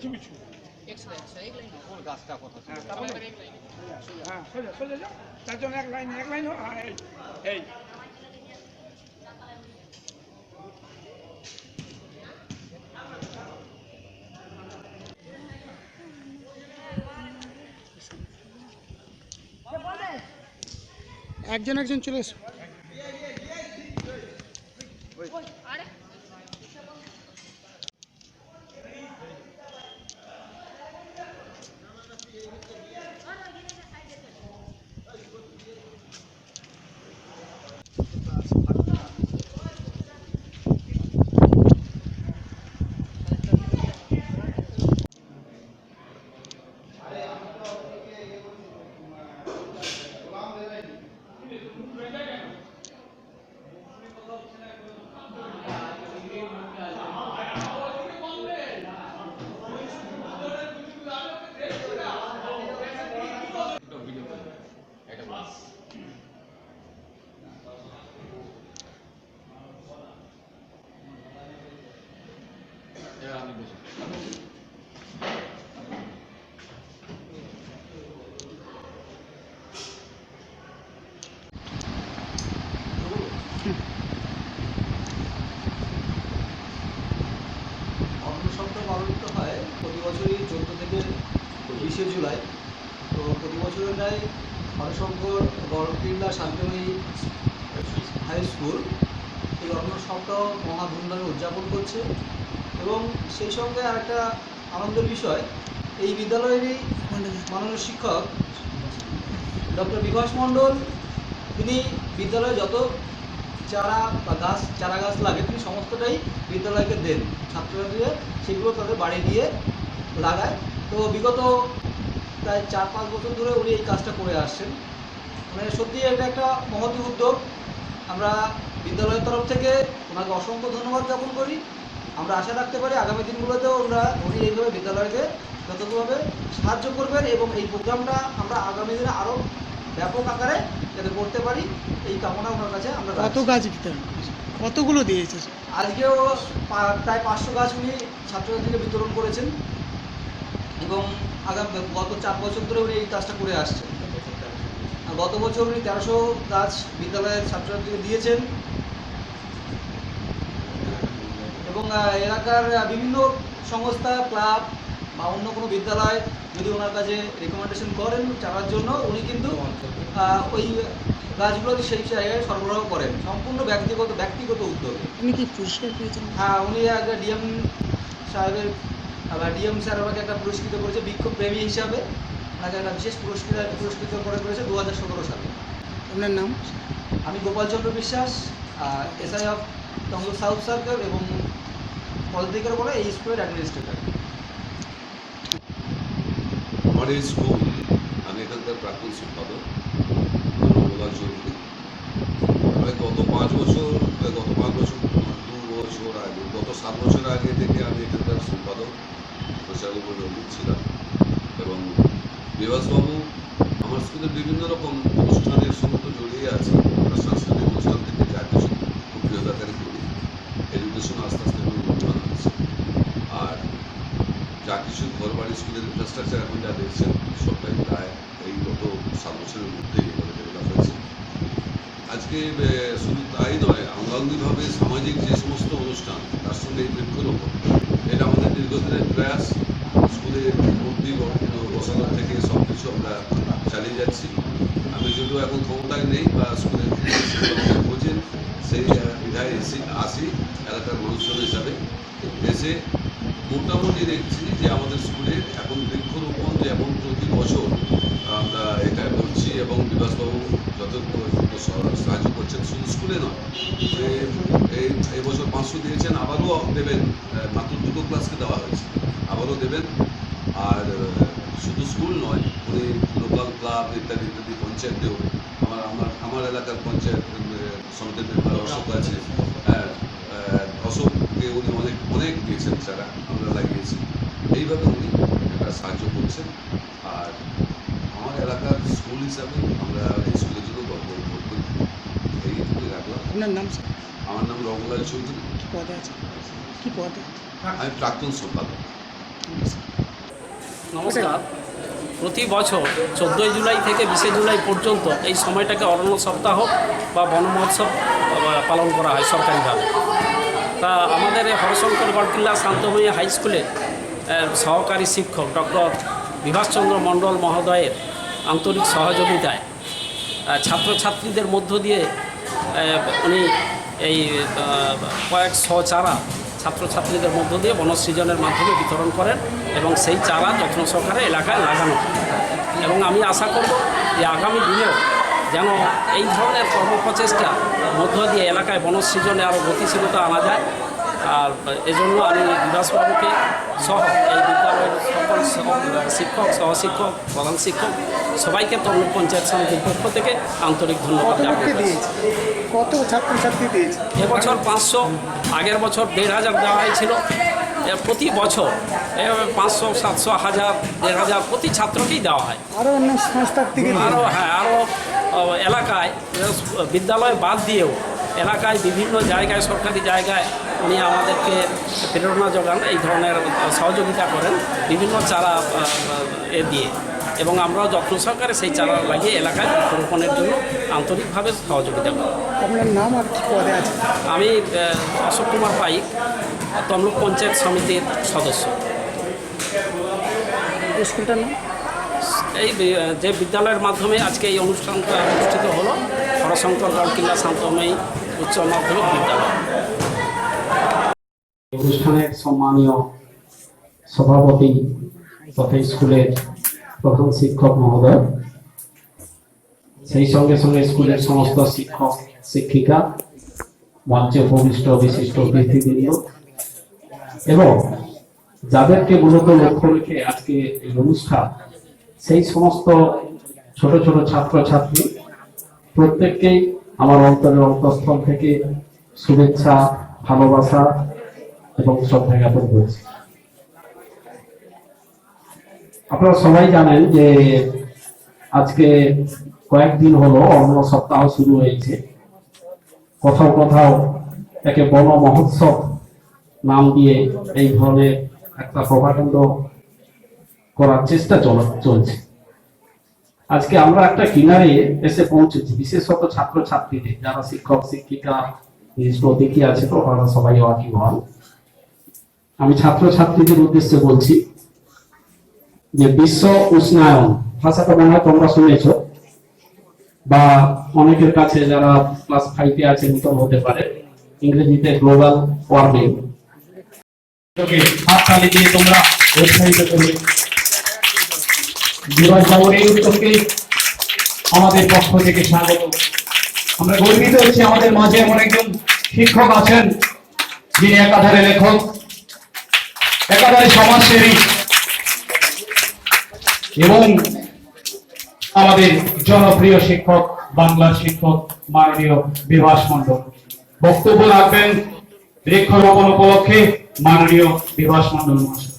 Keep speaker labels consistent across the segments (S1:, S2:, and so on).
S1: পিছু পিছু।
S2: কোন গাছটা কত ছিল?
S1: হ্যাঁ সোজা সোজা যাও, তার জন্য এক লাইন এই একজন একজন চলে এসো।
S2: অন্নসপ্তাহ পালিত হয় প্রতি বছরই 14 থেকে 20শে জুলাই। তো প্রতি বছরের ন্যায় হরশঙ্কর গড়কিল্লা শান্তিময়ী হাই স্কুল এই অন্ন সপ্তাহ মহা ধুমধামে উদযাপন করছে। এবং সেই সঙ্গে আরেকটা আনন্দের বিষয়, এই বিদ্যালয়েরই মাননীয় শিক্ষক ডক্টর বিকাশ মণ্ডল, তিনি বিদ্যালয়ে যত চারা গাছ লাগে তিনি সমস্তটাই বিদ্যালয়কে দেন, ছাত্রছাত্রীরা সেগুলো তাদের বাড়ি গিয়ে লাগায়। তো বিগত প্রায় 4-5 বছর ধরে উনি এই কাজটা করে আসছেন। মানে সত্যি এটা একটা মহৎ উদ্যোগ। আমরা বিদ্যালয়ের তরফ থেকে ওনাকে অসংখ্য ধন্যবাদ জ্ঞাপন করি। আমরা আশা রাখতে পারি আগামী দিনগুলোতেও উনি এইভাবে বিদ্যালয়কে যথাযথভাবে সাহায্য করবেন এবং এই প্রোগ্রামটা আমরা আগামী দিনে আরও ব্যাপক আকারে যাতে করতে পারি এই কামনা ওনার কাছে আমরা।
S1: কত গাছ বিতরণ কতগুলো দিয়েছে?
S2: আজকেও প্রায় 500 গাছ উনি ছাত্রছাত্রীকে বিতরণ করেছেন এবং গত 4 বছর ধরে উনি এই কাজটা করে আসছেন। গত বছর উনি 1300 গাছ বিদ্যালয়ের ছাত্রছাত্রীকে দিয়েছেন এবং এলাকার বিভিন্ন সংস্থা, ক্লাব বা অন্য কোনো বিদ্যালয় যদি ওনার কাছে রেকমেন্ডেশন করেন চারার জন্য, উনি কিন্তু ওই গাছগুলো সেই জায়গায় সরবরাহ করেন সম্পূর্ণ ব্যক্তিগত উদ্যোগে।
S1: উনি কি পুরস্কার পেয়েছেন?
S2: হ্যাঁ, উনি একটা ডিএম স্যার আমাকে একটা পুরস্কৃত করেছে বিক্ষোভ প্রেমী হিসাবে। ওনাকে একটা বিশেষ পুরস্কৃত করেছে 2017 সালে।
S1: আপনার নাম?
S2: আমি গোপালচন্দ্র বিশ্বাস, SI of Tamluk south circle এবং পলিটিক্যাল বলে এই স্কুলের অ্যাডমিনিস্ট্রেটর।
S3: আমার এই স্কুল, আমি এখানকার প্রাক্তন সম্পাদক রঘুলাল চৌধুরী। গত 5 বছর 2 বছর আগে, গত 7 বছর আগে থেকে আমি এখানকার সম্পাদক প্রচারক রবীন্দ্র ছিলাম এবং বিভাসবাবু আমার স্কুলের বিভিন্ন রকম অনুষ্ঠানের সঙ্গে তো জড়িয়ে আছে। আমরা সাংস্কৃতিক অনুষ্ঠান থেকে যা কিছু খুব বৃহদাকারে করি, এডুকেশন আস্তে আস্তে উন্নয়ন হচ্ছে। আর যা কিছু ঘর বাড়ি স্কুলের ইনফ্রাস্ট্রাকচার এখন যা দেখছেন সবটাই প্রায় এই গত 7 বছরের মধ্যেই এভাবে ডেভেলপ হয়েছে। আজকে শুধু তাই নয়, অঙ্গাঙ্গিভাবে সামাজিক যে সমস্ত অনুষ্ঠান তার সঙ্গে এই বৃক্ষরোপণ, এটা আমাদের দীর্ঘদিনের প্রয়াস। স্কুলের মূর্তি বসানো থেকে সব কিছু আমরা চালিয়ে যাচ্ছি। আমি যদিও এখন ক্ষমতায় নেই বা স্কুলের বোঝেন, সেই বিধায় আসি এলাকার মানুষজন হিসাবে। এসে মোটামুটি দেখছি যে আমাদের স্কুলের এখন বৃক্ষরোপণ যে এবং প্রতি বছর আমরা এটা করছি এবং বিভাসবাবু যথেষ্ট সাহায্য করছেন, শুধু স্কুলে নয়। এই বছর 500 দিয়েছেন, আবারও দেবেন। মাত্র 2 ক্লাসকে দেওয়া হয়েছে, আবারও দেবেন। আর শুধু স্কুল নয়, উনি লোকাল ক্লাব ইত্যাদি ইত্যাদি পঞ্চায়েতেও আমার এলাকার পঞ্চায়েত সমিতির মেম্বার অশোক আছে, অশোককে উনি অনেক দিয়েছেন, যারা আমরা লাগিয়েছি। এইভাবে উনি একটা সাহায্য করছেন। আর আমার এলাকার স্কুল হিসাবে আমরা এই স্কুলের জন্য গর্ব বোধ করি। এইটুকুই রাখলাম।
S1: আপনার নাম?
S3: আমার নাম রঘুলাল চৌধুরী।
S1: কি পদে আছে? কি পদে?
S3: আমি প্রাক্তন সম্পাদক।
S4: নমস্কার। প্রতি বছর 14 জুলাই থেকে 20 জুলাই পর্যন্ত এই সময়টাকে অরণ্য সপ্তাহ বা বন মহোৎসব পালন করা হয় সরকারিভাবে। তা আমাদের এই হরশঙ্কর গড়কিল্লা শান্তময়ী হাই স্কুলের সহকারী শিক্ষক ডক্টর বিভাসচন্দ্র মণ্ডল মহোদয়ের আন্তরিক সহযোগিতায় ছাত্রছাত্রীদের মধ্য দিয়ে উনি এই কয়েকশো চারা ছাত্রছাত্রীদের মধ্য দিয়ে বনসৃজনের মাধ্যমে বিতরণ করেন এবং সেই চারা যত্ন সহকারে এলাকায় লাগানো হয়। এবং আমি আশা করব যে আগামী দিনেও যেন এই ধরনের কর্মপ্রচেষ্টা মধ্য দিয়ে এলাকায় বনসৃজনে আরও গতিশীলতা আনা যায়। আর এজন্য আমি বিভাসবাবুকে সহ এই বিদ্যালয়ের সকল শিক্ষক সহশিক্ষক প্রধান শিক্ষক সবাইকে তমলুক পঞ্চায়েত সমিতির পক্ষ থেকে আন্তরিক ধন্যবাদ জ্ঞাপন করছি।
S5: কত ছাত্রছাত্রী দিয়েছে?
S4: এবছর 500, আগের বছর 1500 দেওয়া হয়েছিল। প্রতি বছর 500, 700, 1000, 1500 প্রতি ছাত্রকেই দেওয়া হয়।
S5: আরও অন্য সংস্থার থেকে
S4: আরও আরও এলাকায় বিদ্যালয় বাদ দিয়েও এলাকায় বিভিন্ন জায়গায় সরকারি জায়গায় উনি আমাদেরকে প্রেরণা যোগান, এই ধরনের সহযোগিতা করেন বিভিন্ন চারা দিয়ে, এবং আমরাও যত্ন সহকারে সেই চারা লাগিয়ে এলাকায় বৃক্ষরোপণের জন্য আন্তরিকভাবে সহযোগিতা করি।
S5: আপনার নাম আর কি পদে আছে?
S4: আমি অশোক কুমার পাইক, তমলুক পঞ্চায়েত সমিতির সদস্য।
S5: স্কুলটার নাম?
S4: এই যে বিদ্যালয়ের মাধ্যমে আজকে এই অনুষ্ঠানটা অনুষ্ঠিত হলো, হরশঙ্কর গড়কিল্লা শান্তময়ী উচ্চ মাধ্যমিক বিদ্যালয়।
S6: অনুষ্ঠানের সম্মানীয় সভাপতি তথা স্কুলের প্রধান শিক্ষক মহোদয়, সেই সঙ্গে সঙ্গে স্কুলের সমস্ত শিক্ষক শিক্ষিকা, মঞ্চে উপবিষ্ট বিশিষ্ট অতিথিবৃন্দ এবং যাদেরকে মূলত লক্ষ্য রেখে আজকে এই অনুষ্ঠান, সেই সমস্ত ছোট ছোট ছাত্রছাত্রী প্রত্যেককেই আমার অন্তরের অন্তঃস্থল থেকে শুভেচ্ছা, ভালোবাসা এবং শ্রদ্ধা জ্ঞাপন করছি। আপনারা সবাই জানেন যে আজকে কয়েকদিন হলো অরণ্য সপ্তাহ শুরু হয়েছে। কোথাও কোথাও একে বন মহোৎসব নাম দিয়ে এই ধরনের একটা প্রভাকাণ্ড করার চেষ্টা চলছে। আজকে আমরা একটা কিনারে এসে পৌঁছেছি, বিশেষত ছাত্রছাত্রীদের, যারা শিক্ষক শিক্ষিকা বিশিষ্ট অতিথি আছে তো ওরা সবাই ওয়াকিবহাল। আমি ছাত্রছাত্রীদের উদ্দেশ্যে বলছি যে বিশ্ব উষ্ণায়ন ভাষাটা মনে হয় তোমরা শুনেছ, বা অনেকের কাছে যারা ক্লাস 5-এ আছে নতুন হতে পারে, ইংরেজিতে গ্লোবাল ওয়ার্মিং। হাততালি দিয়ে তোমরা উৎসাহিত করবে। বিভাসবাবুর এই উদ্যোগকে আমাদের পক্ষ থেকে স্বাগত। আমরা গর্বিত হচ্ছি আমাদের মাঝে এমন একজন শিক্ষক আছেন যিনি একাধারে লেখক, একাধারে সমাজসেবী এবং আমাদের জনপ্রিয় শিক্ষক, বাংলার শিক্ষক মাননীয় বিভাস মণ্ডল। বক্তব্য রাখবেন বৃক্ষরোপণ উপলক্ষে মাননীয় বিভাস মণ্ডল মহাশয়।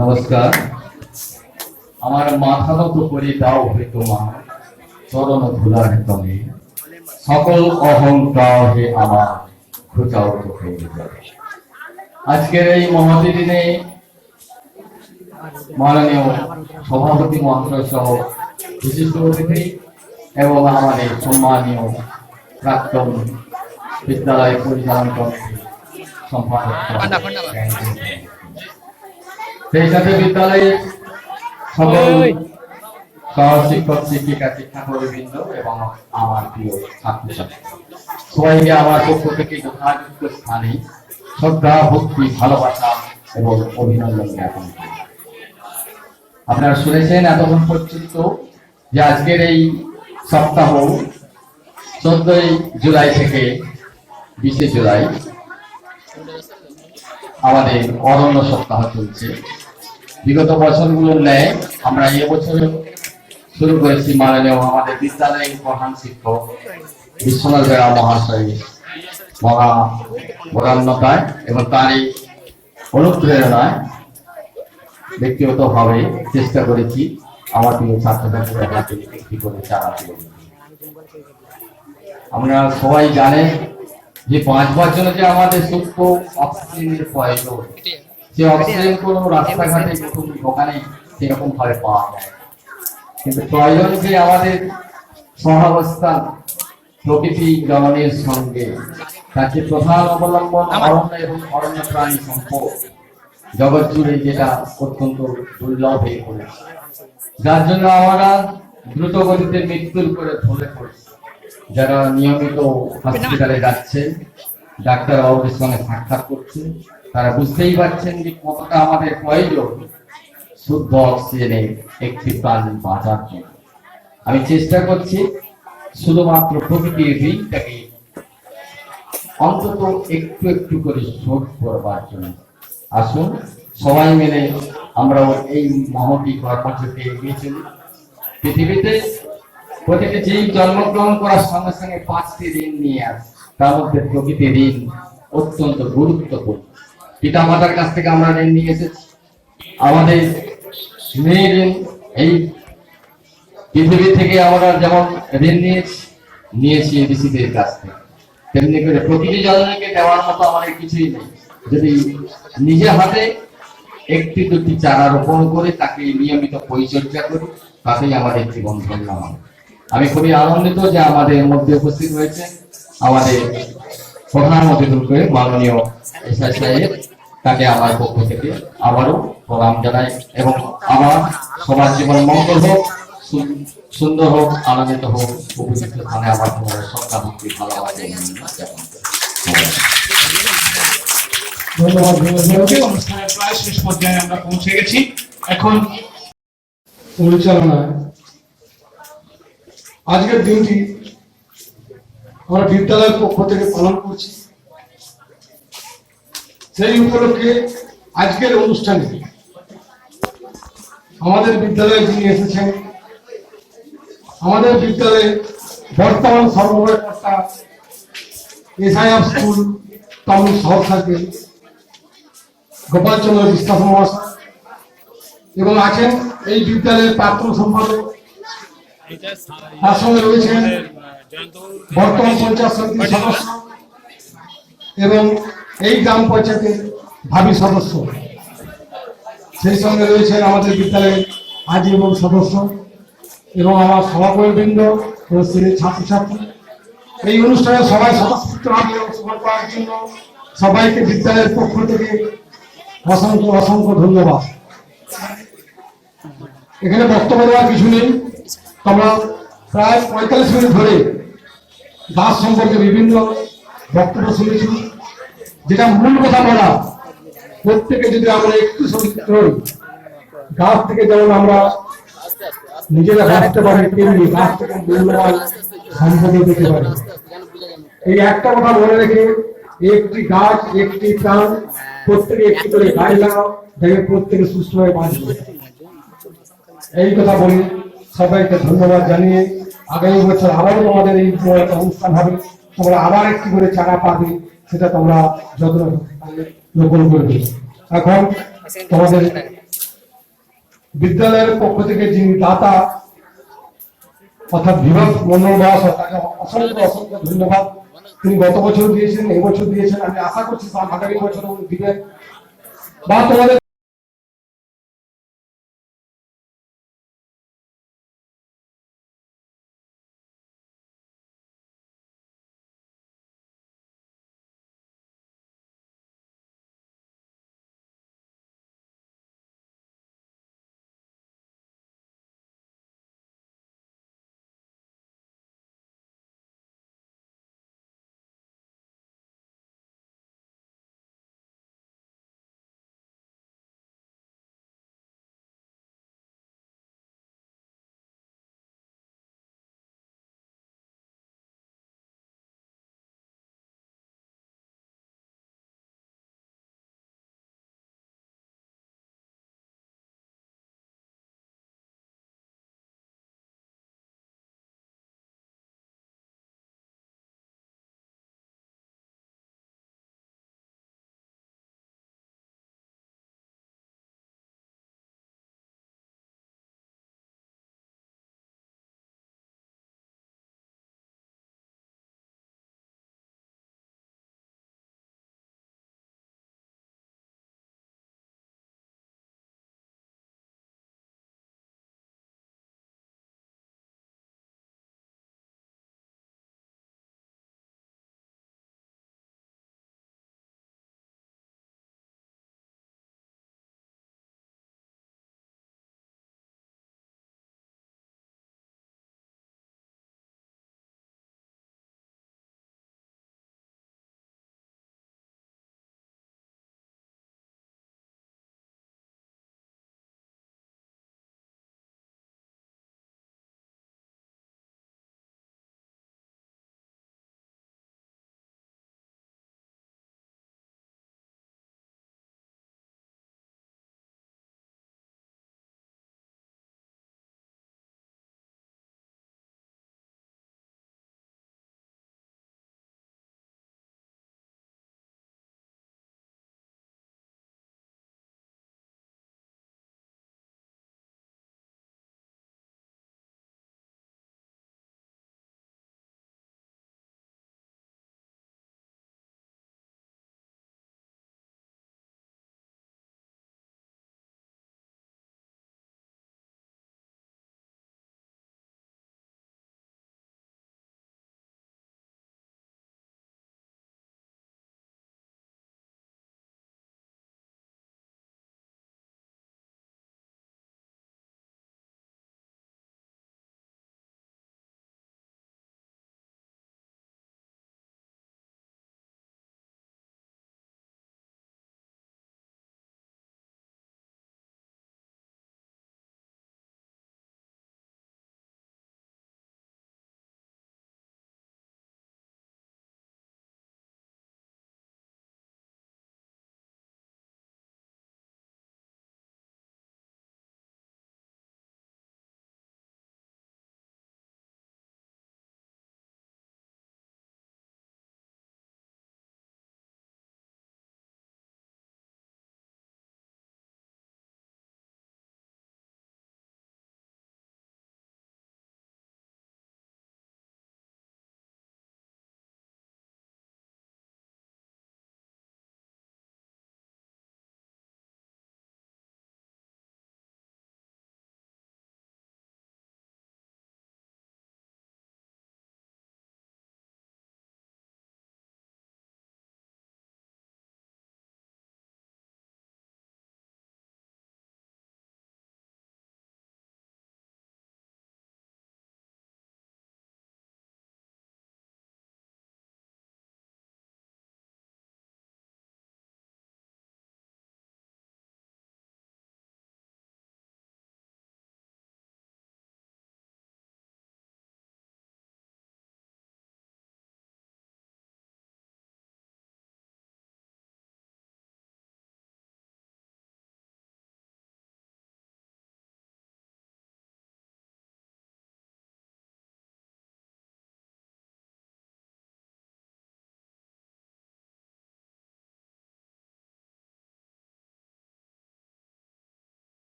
S7: নমস্কার। আমার মাথা নত করে দাও হে তোমার চরণ ধুলার তলে, সকল অহংকার হে আমার খোঁচাও তো হয়ে যাবে। আজকের এই মহতী দিনে মাননীয় সভাপতি মহাশয় সহ বিশিষ্ট অতিথি এবং আমাদের সম্মানীয় প্রাক্তন বিদ্যালয় পরিচালন কমিটি সম্পাদক, সেই সাথে বিদ্যালয়ের সকল সহশিক্ষক শিক্ষিকা শিক্ষাকর্মীবৃন্দ এবং আমার প্রিয় ছাত্রছাত্রী সবাইকে আমার পক্ষ থেকে যথাযথ স্থানে শ্রদ্ধা, ভক্তি, ভালোবাসা এবং অভিনন্দন জ্ঞাপন করি। আপনারা শুনেছেন এতক্ষণ পর্যন্ত যে আজকের এই সপ্তাহ 14 জুলাই থেকে 20 জুলাই আমাদের অরণ্য সপ্তাহ চলছে। বিগত বছরগুলোর ন্যায় আমরা এবছর শুরু করেছি মাননীয় আমাদের বিদ্যালয়ের প্রধান শিক্ষক বিশ্বনাথ বেরা মহাশয় মহা বরান্নতায় এবং তারই অনুপ্রেরণায় ব্যক্তিগতভাবে চেষ্টা করেছি আমার প্রিয় ছাত্রছাত্রীদের হাতে একটি করে চারা তৈরি। আমরা সবাই জানেন যে 5 বছর যে আমাদের সূক্ষ্ম অক্সিজেনের প্রয়োজন, সে অক্সিজেন কোনো রাস্তাঘাটে নতুন দোকানে সেরকম ভাবে পাওয়া যায়, কিন্তু প্রয়োজন যে আমাদের সহাবস্থান প্রকৃতি জননের সঙ্গে, তাকে প্রধান অবলম্বন অরণ্য এবং অরণ্য প্রাণী সম্পদ জগৎ জুড়ে, যেটা অত্যন্ত দুর্লভ হয়ে পড়েছে, যার জন্য আমরা দ্রুত গতিতে মৃত্যুর করে ঢলে পড়ছি। যারা নিয়মিত হসপিটালে যাচ্ছে, ডাক্তার বাবুদের সঙ্গে সাক্ষাৎ করছে, তারা বুঝতেই পারছেন যে কতটা আমাদের প্রয়োজন শুদ্ধ অক্সিজেনে একটি প্রাণ বাঁচার জন্য। আমি চেষ্টা করছি শুধুমাত্র প্রকৃতির ঋণটাকে অন্তত একটু একটু করে শোধ করবার জন্য। আসুন সবাই মিলে আমরা এই মহতি কর্মসূচিতে এগিয়ে চলি। পৃথিবীতে প্রতিটি জীব জন্মগ্রহণ করার সঙ্গে সঙ্গে 5টি ঋণ নিয়ে আসে, তার মধ্যে প্রকৃতি ঋণ অত্যন্ত গুরুত্বপূর্ণ। পিতা মাতার কাছ থেকে আমরা ঋণ নিয়ে এসেছি, আমাদের মেয়ে ঋণ এই পৃথিবী থেকে আমরা যেমন ঋণ নিয়েছি ঋষিদের কাছ থেকে, তেমনি করে প্রকৃতি জননীকে দেওয়ার মতো আমাদের কিছুই নেই। যদি নিজে হাতে একটি দুটি চারা রোপণ করে তাকে নিয়মিত পরিচর্যা করি, তাতেই আমাদের জীবন ধন্য হবে। আমি খুবই আনন্দিত যে আমাদের মধ্যে উপস্থিত হয়েছে আমাদের প্রধান অতিথি মাননীয় এসআই সাহেব, তাকে আমার পক্ষ থেকে আবারও প্রণাম জানাই এবং আমার সবার জীবন মঙ্গল হোক, সুন্দর হোক, আনন্দিত হোক, উপযুক্ত স্থানে আমার তোমাদের সরকার মুক্তি ভালোবাসে।
S1: ধন্যবাদ। অনুষ্ঠানের প্রায় শেষ পর্যায়ে আমরা পৌঁছে গেছি। এখন পরিচালনায় আজকের দিনটি আমরা বিদ্যালয়ের পক্ষ থেকে পালন করছি। সেই উপলক্ষে আজকের অনুষ্ঠানে আমাদের বিদ্যালয়ে যিনি এসেছেন, আমাদের বিদ্যালয়ে বর্তমান সর্বকর্তা এসআই অফ স্কুল তমলুক শহর সার্কেল গোপালচন্দ্র বিশ্বাস মহাশয় এবং আছেন এই বিদ্যালয়ের প্রাক্তন সম্পাদক, তার সঙ্গে রয়েছেন বর্তমান পঞ্চায়েত সমিতির সদস্য এবং এই গ্রাম পঞ্চায়েতের ভাবি সদস্য, সেই সঙ্গে রয়েছেন আমাদের বিদ্যালয়ের আজীবন সদস্য এবং আমার সভাপতিবৃন্দ এবং ছাত্রছাত্রী। এই অনুষ্ঠানে সবাই স্বতঃস্ফূর্তভাবে অংশগ্রহণ করার জন্য সবাইকে বিদ্যালয়ের পক্ষ থেকে অসংখ্য অসংখ্য ধন্যবাদ। এখানে বক্তব্য দেওয়ার কিছু নেই, তোমরা প্রায় 45 মিনিট ধরে গাছ সম্পর্কে বিভিন্ন বক্তব্য শুনেছি। যেটা মূল কথা বলা, প্রত্যেকে যদি আমরা একটু সচেতন হই, গাছ থেকে যেমন আমরা নিজেরা বাঁচতে পারি, তেমনি গাছ থেকে মূল্যবান সম্পদও পেতে পারি। এই একটা কথা মনে রেখে, একটি গাছ একটি প্রাণ, প্রত্যেকে একটি করে গাছ লাগাও, দেখে প্রত্যেকে সুস্থভাবে বাঁচবে। এই কথা বলি সবাইকে ধন্যবাদ জানিয়ে আগামী বছর আবারও তোমাদের এই অনুষ্ঠান হবে, তোমরা আবার একটি করে চারা পাবে, সেটা তোমরা যত্ন রোপণ করবে। এখন তোমাদের বিদ্যালয়ের পক্ষ থেকে যিনি দাতা অর্থাৎ বিভাগ মন্ডল মহাশয়, তাকে অসংখ্য অসংখ্য ধন্যবাদ। তিনি গত বছর দিয়েছেন, এবছর দিয়েছেন, আমি আশা করছি আগামী বছর দিবেন বা তোমাদের